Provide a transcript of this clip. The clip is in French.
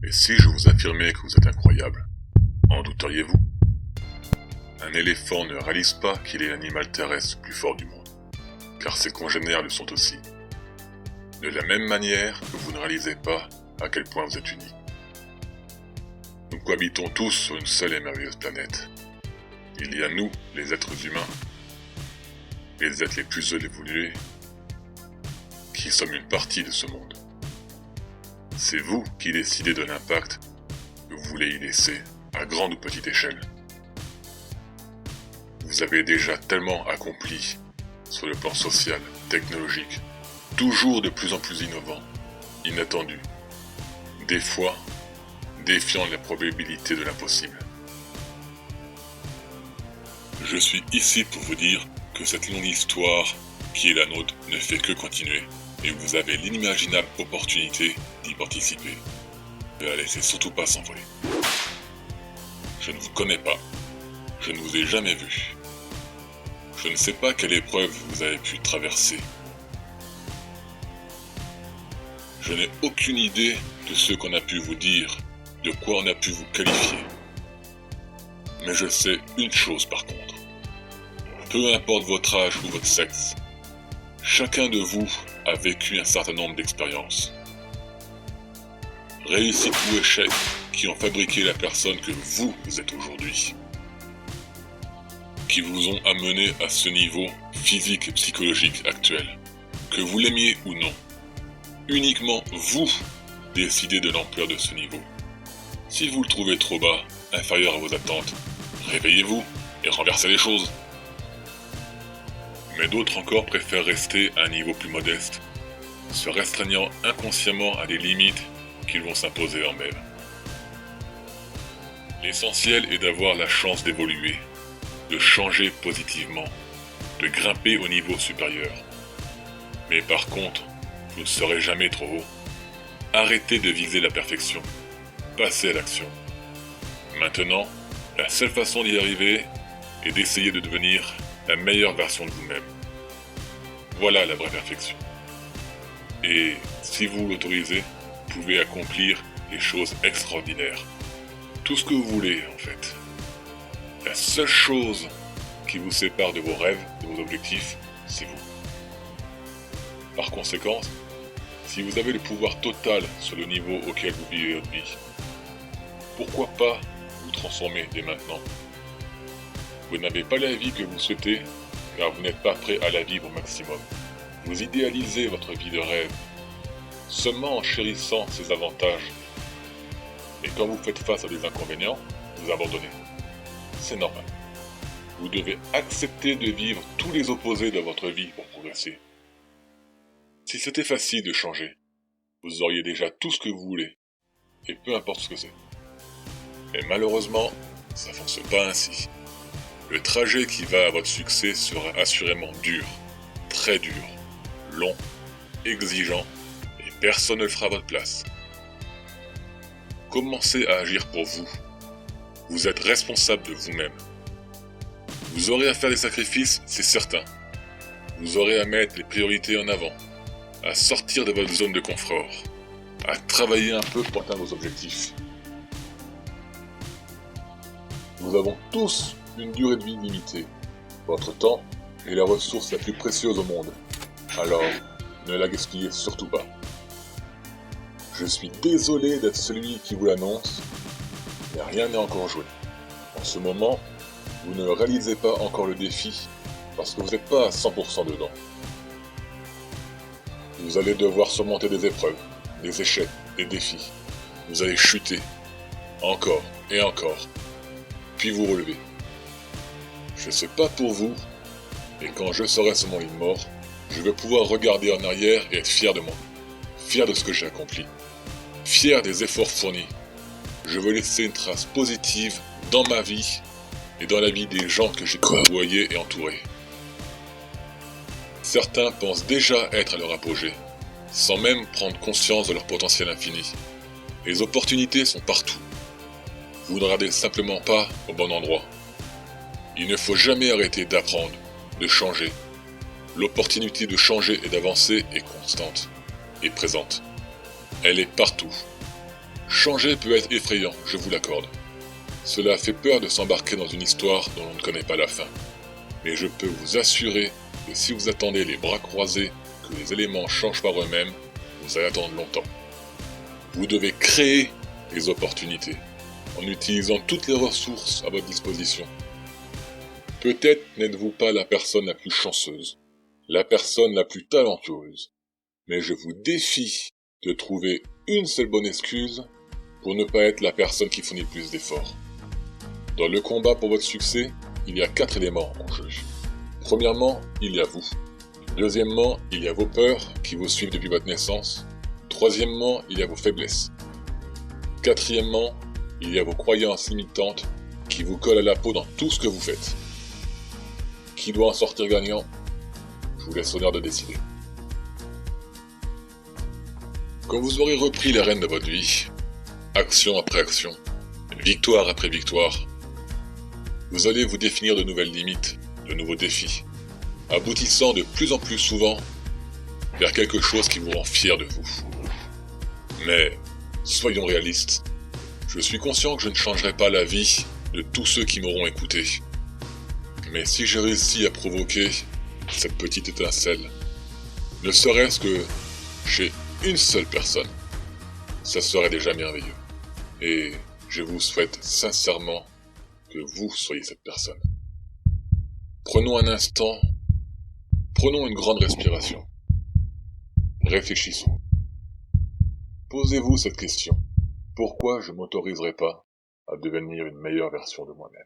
Et si je vous affirmais que vous êtes incroyable, en douteriez-vous? Un éléphant ne réalise pas qu'il est l'animal terrestre le plus fort du monde, car ses congénères le sont aussi. De la même manière que vous ne réalisez pas à quel point vous êtes unique. Nous cohabitons tous sur une seule et merveilleuse planète. Il y a nous, les êtres humains, les êtres les plus évolués, qui sommes une partie de ce monde. C'est vous qui décidez de l'impact que vous voulez y laisser, à grande ou petite échelle. Vous avez déjà tellement accompli sur le plan social, technologique, toujours de plus en plus innovant, inattendu, des fois défiant les probabilités de l'impossible. Je suis ici pour vous dire que cette longue histoire qui est la nôtre ne fait que continuer et vous avez l'inimaginable opportunité d'y participer. Ne la laissez surtout pas s'envoler. Je ne vous connais pas, je ne vous ai jamais vu. Je ne sais pas quelle épreuve vous avez pu traverser. Je n'ai aucune idée de ce qu'on a pu vous dire, de quoi on a pu vous qualifier. Mais je sais une chose par contre. Peu importe votre âge ou votre sexe, chacun de vous a vécu un certain nombre d'expériences. Réussites ou échecs qui ont fabriqué la personne que vous êtes aujourd'hui. Qui vous ont amené à ce niveau physique et psychologique actuel. Que vous l'aimiez ou non. Uniquement vous décidez de l'ampleur de ce niveau. Si vous le trouvez trop bas, inférieur à vos attentes, réveillez-vous et renversez les choses. Mais d'autres encore préfèrent rester à un niveau plus modeste, se restreignant inconsciemment à des limites qu'ils vont s'imposer eux-mêmes. L'essentiel est d'avoir la chance d'évoluer, de changer positivement, de grimper au niveau supérieur. Mais par contre, vous ne serez jamais trop haut. Arrêtez de viser la perfection, passez à l'action. Maintenant, la seule façon d'y arriver est d'essayer de devenir la meilleure version de vous-même. Voilà la vraie perfection. Et si vous l'autorisez, vous pouvez accomplir des choses extraordinaires. Tout ce que vous voulez en fait. La seule chose qui vous sépare de vos rêves, de vos objectifs, c'est vous. Par conséquent, si vous avez le pouvoir total sur le niveau auquel vous vivez votre vie, pourquoi pas vous transformer dès maintenant? Vous n'avez pas la vie que vous souhaitez, car vous n'êtes pas prêt à la vivre au maximum. Vous idéalisez votre vie de rêve, seulement en chérissant ses avantages. Et quand vous faites face à des inconvénients, vous abandonnez. C'est normal. Vous devez accepter de vivre tous les opposés de votre vie pour progresser. Si c'était facile de changer, vous auriez déjà tout ce que vous voulez, et peu importe ce que c'est. Mais malheureusement, ça ne fonctionne pas ainsi. Le trajet qui va à votre succès sera assurément dur, très dur, long, exigeant, et personne ne le fera à votre place. Commencez à agir pour vous. Vous êtes responsable de vous-même. Vous aurez à faire des sacrifices, c'est certain. Vous aurez à mettre les priorités en avant, à sortir de votre zone de confort, à travailler un peu pour atteindre vos objectifs. Nous avons tous une durée de vie limitée. Votre temps est la ressource la plus précieuse au monde. Alors, ne la gaspillez surtout pas. Je suis désolé d'être celui qui vous l'annonce, mais rien n'est encore joué. En ce moment, vous ne réalisez pas encore le défi parce que vous n'êtes pas à 100% dedans. Vous allez devoir surmonter des épreuves, des échecs, des défis. Vous allez chuter, encore et encore, puis vous relever. Je ne sais pas pour vous, mais quand je serai sur mon lit de mort, je vais pouvoir regarder en arrière et être fier de moi, fier de ce que j'ai accompli, fier des efforts fournis. Je veux laisser une trace positive dans ma vie et dans la vie des gens que j'ai côtoyés et entourés. Certains pensent déjà être à leur apogée, sans même prendre conscience de leur potentiel infini. Les opportunités sont partout. Vous ne regardez simplement pas au bon endroit. Il ne faut jamais arrêter d'apprendre, de changer. L'opportunité de changer et d'avancer est constante et présente. Elle est partout. Changer peut être effrayant, je vous l'accorde. Cela fait peur de s'embarquer dans une histoire dont on ne connaît pas la fin. Mais je peux vous assurer que si vous attendez les bras croisés que les éléments changent par eux-mêmes, vous allez attendre longtemps. Vous devez créer les opportunités en utilisant toutes les ressources à votre disposition. Peut-être n'êtes-vous pas la personne la plus chanceuse, la personne la plus talentueuse, mais je vous défie de trouver une seule bonne excuse pour ne pas être la personne qui fournit le plus d'efforts. Dans le combat pour votre succès, il y a 4 éléments en jeu. Premièrement, il y a vous. Deuxièmement, il y a vos peurs qui vous suivent depuis votre naissance. Troisièmement, il y a vos faiblesses. Quatrièmement, il y a vos croyances limitantes qui vous collent à la peau dans tout ce que vous faites. Qui doit en sortir gagnant? Je vous laisse l'honneur de décider. Quand vous aurez repris les rênes de votre vie, action après action, victoire après victoire, vous allez vous définir de nouvelles limites, de nouveaux défis, aboutissant de plus en plus souvent vers quelque chose qui vous rend fier de vous. Mais, soyons réalistes, je suis conscient que je ne changerai pas la vie de tous ceux qui m'auront écouté. Mais si j'ai réussi à provoquer cette petite étincelle, ne serait-ce que chez une seule personne, ça serait déjà merveilleux. Et je vous souhaite sincèrement que vous soyez cette personne. Prenons un instant, prenons une grande respiration. Réfléchissons. Posez-vous cette question. Pourquoi je m'autoriserai pas à devenir une meilleure version de moi-même?